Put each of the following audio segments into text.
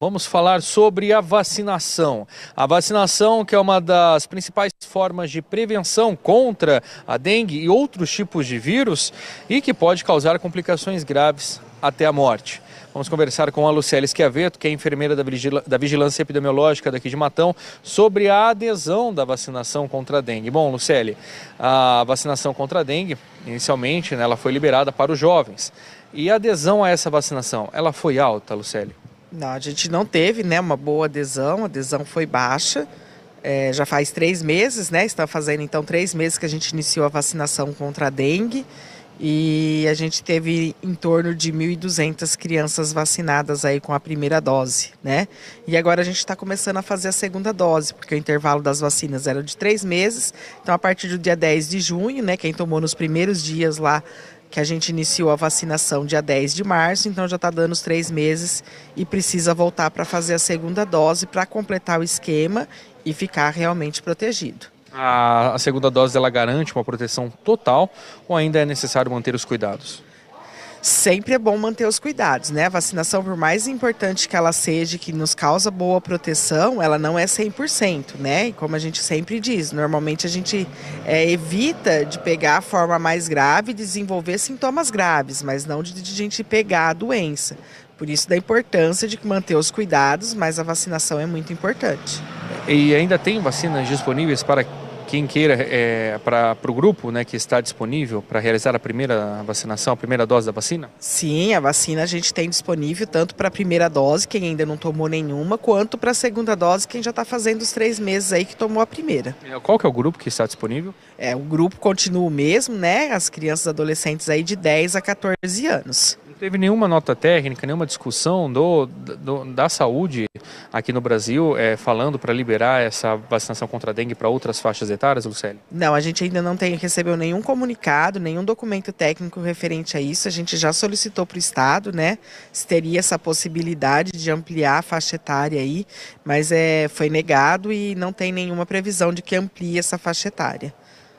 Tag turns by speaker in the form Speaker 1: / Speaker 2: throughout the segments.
Speaker 1: Vamos falar sobre a vacinação. A vacinação, que é uma das principais formas de prevenção contra a dengue e outros tipos de vírus e que pode causar complicações graves até a morte. Vamos conversar com a Lucélia Schiavetto, que é enfermeira da Vigilância Epidemiológica daqui de Matão, sobre a adesão da vacinação contra a dengue. Bom, Lucélia, a vacinação contra a dengue, inicialmente, ela foi liberada para os jovens. E a adesão a essa vacinação, ela foi alta, Lucélia?
Speaker 2: Não, a gente não teve, uma boa adesão, a adesão foi baixa, já faz 3 meses, está fazendo então 3 meses que a gente iniciou a vacinação contra a dengue e a gente teve em torno de 1.200 crianças vacinadas aí com a primeira dose, E agora a gente está começando a fazer a segunda dose, porque o intervalo das vacinas era de 3 meses, então a partir do dia 10 de junho, quem tomou nos primeiros dias lá, que a gente iniciou a vacinação dia 10 de março, então já está dando os 3 meses e precisa voltar para fazer a segunda dose para completar o esquema e ficar realmente protegido.
Speaker 1: A segunda dose, ela garante uma proteção total ou ainda é necessário manter os cuidados?
Speaker 2: Sempre é bom manter os cuidados, A vacinação, por mais importante que ela seja, que nos causa boa proteção, ela não é 100%, E como a gente sempre diz, normalmente a gente evita de pegar a forma mais grave e desenvolver sintomas graves, mas não de gente pegar a doença. Por isso da importância de manter os cuidados, mas a vacinação é muito importante.
Speaker 1: E ainda tem vacinas disponíveis para quem queira, para o grupo que está disponível para realizar a primeira vacinação, a primeira dose da vacina?
Speaker 2: Sim, a vacina a gente tem disponível tanto para a primeira dose, quem ainda não tomou nenhuma, quanto para a segunda dose, quem já está fazendo os 3 meses aí que tomou a primeira.
Speaker 1: Qual que é o grupo que está disponível?
Speaker 2: O grupo continua o mesmo, As crianças e adolescentes aí de 10 a 14 anos.
Speaker 1: Não teve nenhuma nota técnica, nenhuma discussão da saúde aqui no Brasil falando para liberar essa vacinação contra a dengue para outras faixas etárias, Lucélia?
Speaker 2: Não, a gente ainda não recebeu nenhum comunicado, nenhum documento técnico referente a isso. A gente já solicitou para o Estado, se teria essa possibilidade de ampliar a faixa etária aí, mas foi negado e não tem nenhuma previsão de que amplie essa faixa etária.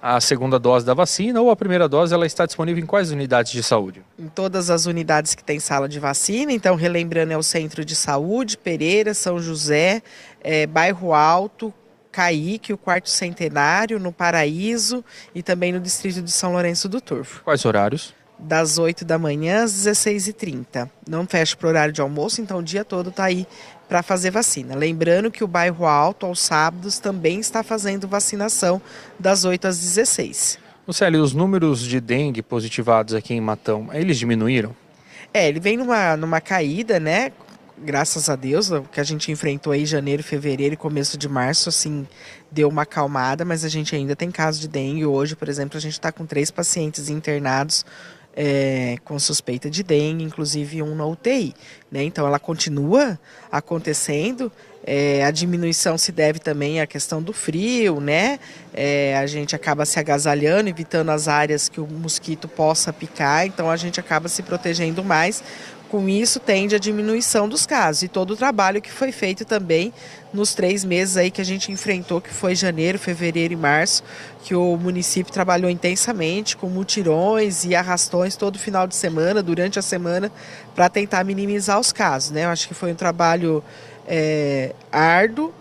Speaker 1: A segunda dose da vacina ou a primeira dose, ela está disponível em quais unidades de saúde?
Speaker 2: Em todas as unidades que tem sala de vacina, então relembrando é o Centro de Saúde, Pereira, São José, Bairro Alto, Caique, o Quarto Centenário, no Paraíso e também no Distrito de São Lourenço do Turvo.
Speaker 1: Quais horários?
Speaker 2: Das 8 da manhã às 16h30. Não fecha para o horário de almoço, então o dia todo está aí para fazer vacina. Lembrando que o Bairro Alto, aos sábados, também está fazendo vacinação das 8 às 16.
Speaker 1: Lucélia, os números de dengue positivados aqui em Matão, eles diminuíram?
Speaker 2: Ele vem numa caída, Graças a Deus, o que a gente enfrentou aí em janeiro, fevereiro e começo de março, assim, deu uma acalmada, mas a gente ainda tem caso de dengue. Hoje, por exemplo, a gente está com 3 pacientes internados com suspeita de dengue, inclusive um na UTI, Então ela continua acontecendo. A diminuição se deve também à questão do frio, A gente acaba se agasalhando, evitando as áreas que o mosquito possa picar, então a gente acaba se protegendo mais. Com isso, tende a diminuição dos casos e todo o trabalho que foi feito também nos 3 meses aí que a gente enfrentou, que foi janeiro, fevereiro e março, que o município trabalhou intensamente com mutirões e arrastões todo final de semana, durante a semana, para tentar minimizar os casos, Eu acho que foi um trabalho árduo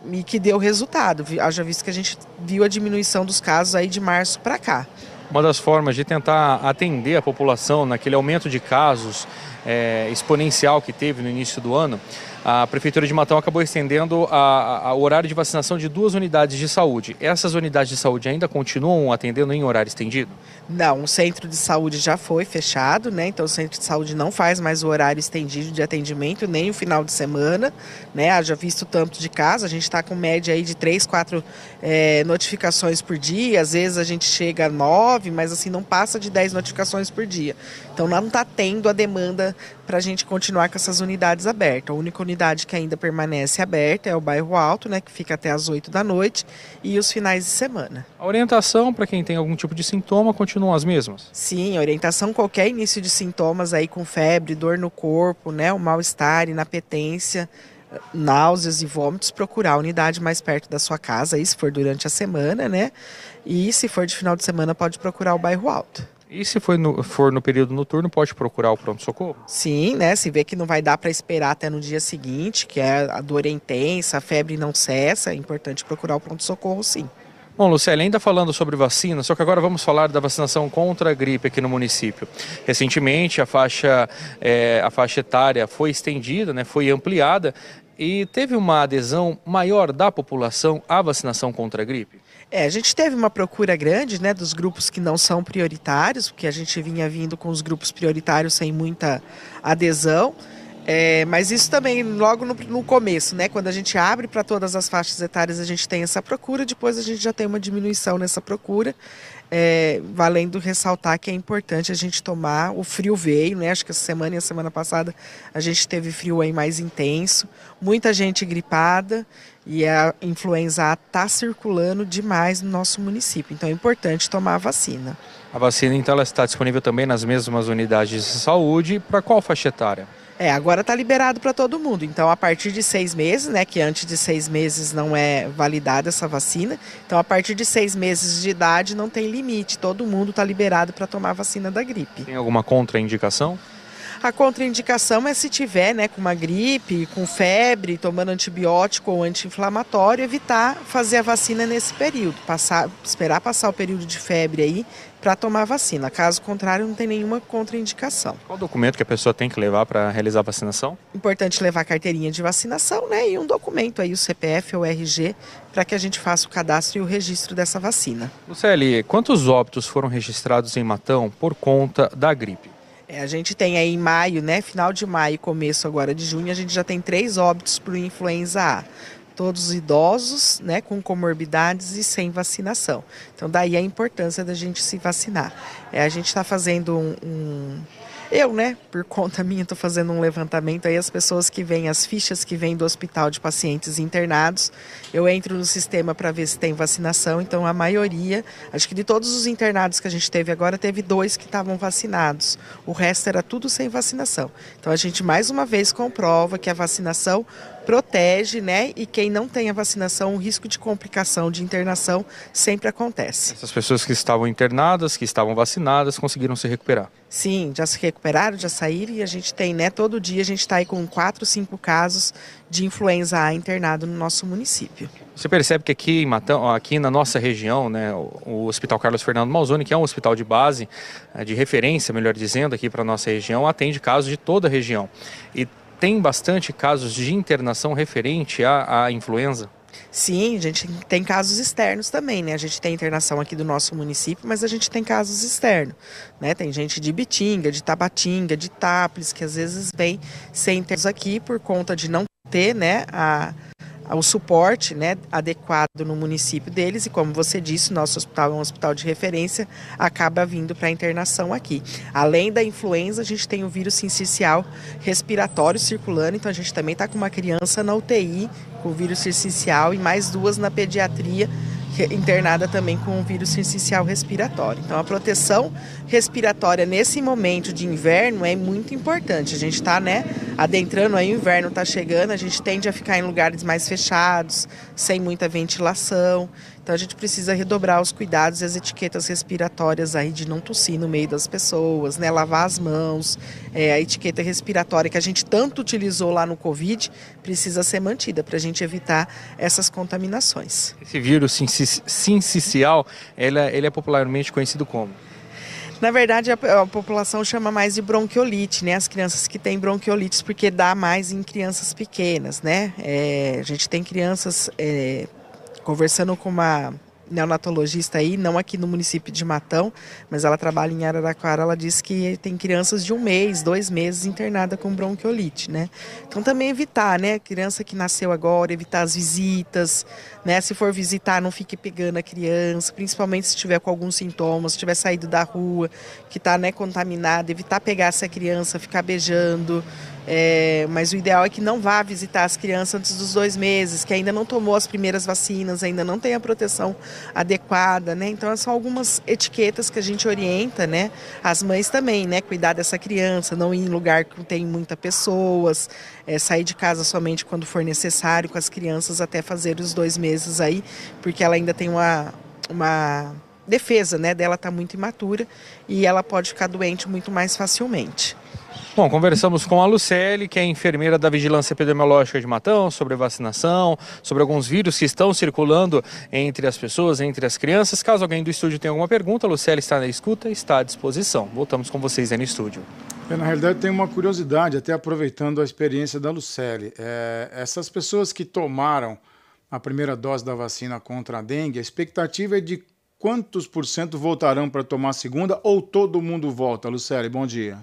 Speaker 2: e que deu resultado, haja visto que a gente viu a diminuição dos casos aí de março para cá.
Speaker 1: Uma das formas de tentar atender a população naquele aumento de casos exponencial que teve no início do ano, a Prefeitura de Matão acabou estendendo o horário de vacinação de 2 unidades de saúde. Essas unidades de saúde ainda continuam atendendo em horário estendido?
Speaker 2: Não, o centro de saúde já foi fechado, Então o centro de saúde não faz mais o horário estendido de atendimento, nem o final de semana, Haja visto tanto de casos, a gente está com média aí de 3, 4 notificações por dia, às vezes a gente chega a 9, mas assim não passa de 10 notificações por dia. Então não está tendo a demanda para a gente continuar com essas unidades abertas. A única unidade que ainda permanece aberta é o Bairro Alto, que fica até às 8 da noite, e os finais de semana.
Speaker 1: A orientação para quem tem algum tipo de sintoma continuam as mesmas?
Speaker 2: Sim, a orientação, qualquer início de sintomas aí com febre, dor no corpo, o mal-estar, inapetência, náuseas e vômitos, procurar a unidade mais perto da sua casa, aí, se for durante a semana, E se for de final de semana, pode procurar o Bairro Alto.
Speaker 1: E se for no período noturno, pode procurar o pronto-socorro?
Speaker 2: Sim, né? Se vê que não vai dar para esperar até no dia seguinte, que a dor é intensa, a febre não cessa, é importante procurar o pronto-socorro, sim.
Speaker 1: Bom, Lucélia, ainda falando sobre vacina, só que agora vamos falar da vacinação contra a gripe aqui no município. Recentemente, a faixa etária foi estendida, né, foi ampliada e teve uma adesão maior da população à vacinação contra a gripe.
Speaker 2: A gente teve uma procura grande, né, dos grupos que não são prioritários, porque a gente vinha vindo com os grupos prioritários sem muita adesão. Mas isso também logo no começo, né? Quando a gente abre para todas as faixas etárias, a gente tem essa procura, depois a gente já tem uma diminuição nessa procura. Valendo ressaltar que é importante a gente tomar, o frio veio, né? Acho que essa semana e a semana passada a gente teve frio aí mais intenso, muita gente gripada e a influenza A está circulando demais no nosso município, então é importante tomar a vacina.
Speaker 1: A vacina, então, ela está disponível também nas mesmas unidades de saúde. Para qual faixa etária?
Speaker 2: Agora está liberado para todo mundo. Então, a partir de 6 meses, né, que antes de 6 meses não é validada essa vacina. Então, a partir de 6 meses de idade não tem limite. Todo mundo está liberado para tomar a vacina da gripe.
Speaker 1: Tem alguma contraindicação?
Speaker 2: A contraindicação é se tiver, né, com uma gripe, com febre, tomando antibiótico ou anti-inflamatório, evitar fazer a vacina nesse período. Esperar passar o período de febre aí para tomar a vacina. Caso contrário, não tem nenhuma contraindicação.
Speaker 1: Qual documento que a pessoa tem que levar para realizar a vacinação?
Speaker 2: Importante levar a carteirinha de vacinação, né, e um documento aí, o CPF ou RG, para que a gente faça o cadastro e o registro dessa vacina.
Speaker 1: Lucélia, quantos óbitos foram registrados em Matão por conta da gripe?
Speaker 2: A gente tem aí em maio, né, final de maio e começo agora de junho, a gente já tem 3 óbitos por influenza A. Todos idosos, né, com comorbidades e sem vacinação. Então, daí a importância da gente se vacinar. A gente está fazendo Eu, né, por conta minha, estou fazendo um levantamento aí, as pessoas que vêm, as fichas que vêm do hospital de pacientes internados, eu entro no sistema para ver se tem vacinação, então a maioria, acho que de todos os internados que a gente teve agora, teve 2 que estavam vacinados, o resto era tudo sem vacinação. Então a gente mais uma vez comprova que a vacinação protege, né, e quem não tem a vacinação, o risco de complicação de internação sempre acontece.
Speaker 1: Essas pessoas que estavam internadas, que estavam vacinadas, conseguiram se recuperar?
Speaker 2: Sim, já se recuperaram, já saíram e a gente tem, né, todo dia a gente está aí com 4, 5 casos de influenza A internado no nosso município.
Speaker 1: Você percebe que aqui em Matão, aqui na nossa região, né, o Hospital Carlos Fernando Malzone, que é um hospital de base, de referência, melhor dizendo, aqui para a nossa região, atende casos de toda a região. E tem bastante casos de internação referente à influenza?
Speaker 2: Sim, a gente tem casos externos também, né? A gente tem internação aqui do nosso município, mas a gente tem casos externos, né? Tem gente de Bitinga, de Tabatinga, de Itápolis, que às vezes vem sem internação aqui por conta de não ter, né, o suporte, né, adequado no município deles, e como você disse, nosso hospital é um hospital de referência, acaba vindo para a internação aqui. Além da influenza, a gente tem o vírus sincicial respiratório circulando, então a gente também está com uma criança na UTI com o vírus sincicial e mais 2 na pediatria, internada também com o vírus sincicial respiratório. Então a proteção respiratória nesse momento de inverno é muito importante. A gente está, né, adentrando aí, o inverno está chegando, a gente tende a ficar em lugares mais fechados, sem muita ventilação. Então a gente precisa redobrar os cuidados e as etiquetas respiratórias aí de não tossir no meio das pessoas, né? Lavar as mãos, a etiqueta respiratória que a gente tanto utilizou lá no Covid precisa ser mantida para a gente evitar essas contaminações.
Speaker 1: Esse vírus sincicial, ele é popularmente conhecido como?
Speaker 2: Na verdade, a população chama mais de bronquiolite, né? As crianças que têm bronquiolites, porque dá mais em crianças pequenas, né? A gente tem crianças... Conversando com uma neonatologista aí, não aqui no município de Matão, mas ela trabalha em Araraquara, ela disse que tem crianças de 1 mês, 2 meses internada com bronquiolite, né? Então também evitar, né? Criança que nasceu agora, evitar as visitas, né? Se for visitar, não fique pegando a criança, principalmente se tiver com alguns sintomas, se tiver saído da rua, que está, né, contaminada, evitar pegar essa criança, ficar beijando. Mas o ideal é que não vá visitar as crianças antes dos 2 meses, que ainda não tomou as primeiras vacinas, ainda não tem a proteção adequada, né? Então são algumas etiquetas que a gente orienta, né? As mães também, né? Cuidar dessa criança, não ir em lugar que tem muitas pessoas, sair de casa somente quando for necessário com as crianças até fazer os 2 meses aí, porque ela ainda tem uma defesa, né, dela está muito imatura e ela pode ficar doente muito mais facilmente.
Speaker 1: Bom, conversamos com a Lucely, que é enfermeira da Vigilância Epidemiológica de Matão, sobre vacinação, sobre alguns vírus que estão circulando entre as pessoas, entre as crianças. Caso alguém do estúdio tenha alguma pergunta, a Lucely está na escuta e está à disposição. Voltamos com vocês aí no estúdio.
Speaker 3: Na realidade, tem uma curiosidade, até aproveitando a experiência da Lucely. Essas pessoas que tomaram a primeira dose da vacina contra a dengue, a expectativa é de quantos por cento voltarão para tomar a segunda ou todo mundo volta? Lucely, bom dia.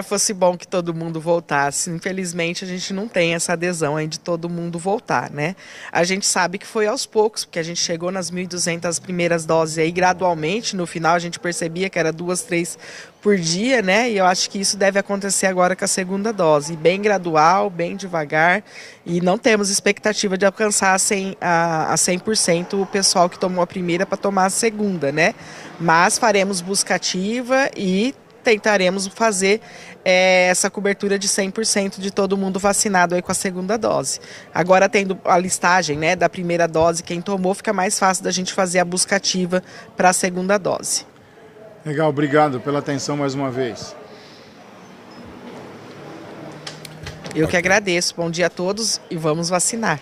Speaker 2: Fosse bom que todo mundo voltasse. Infelizmente, a gente não tem essa adesão aí de todo mundo voltar, né? A gente sabe que foi aos poucos, porque a gente chegou nas 1.200 primeiras doses aí gradualmente. No final, a gente percebia que era 2, 3 por dia, né? E eu acho que isso deve acontecer agora com a segunda dose. Bem gradual, bem devagar. E não temos expectativa de alcançar a 100% o pessoal que tomou a primeira para tomar a segunda, né? Mas faremos busca ativa e tentaremos fazer essa cobertura de 100% de todo mundo vacinado aí com a segunda dose. Agora, tendo a listagem, né, da primeira dose, quem tomou, fica mais fácil da gente fazer a busca ativa para a segunda dose.
Speaker 3: Legal, obrigado pela atenção mais uma vez.
Speaker 2: Eu que agradeço. Bom dia a todos e vamos vacinar.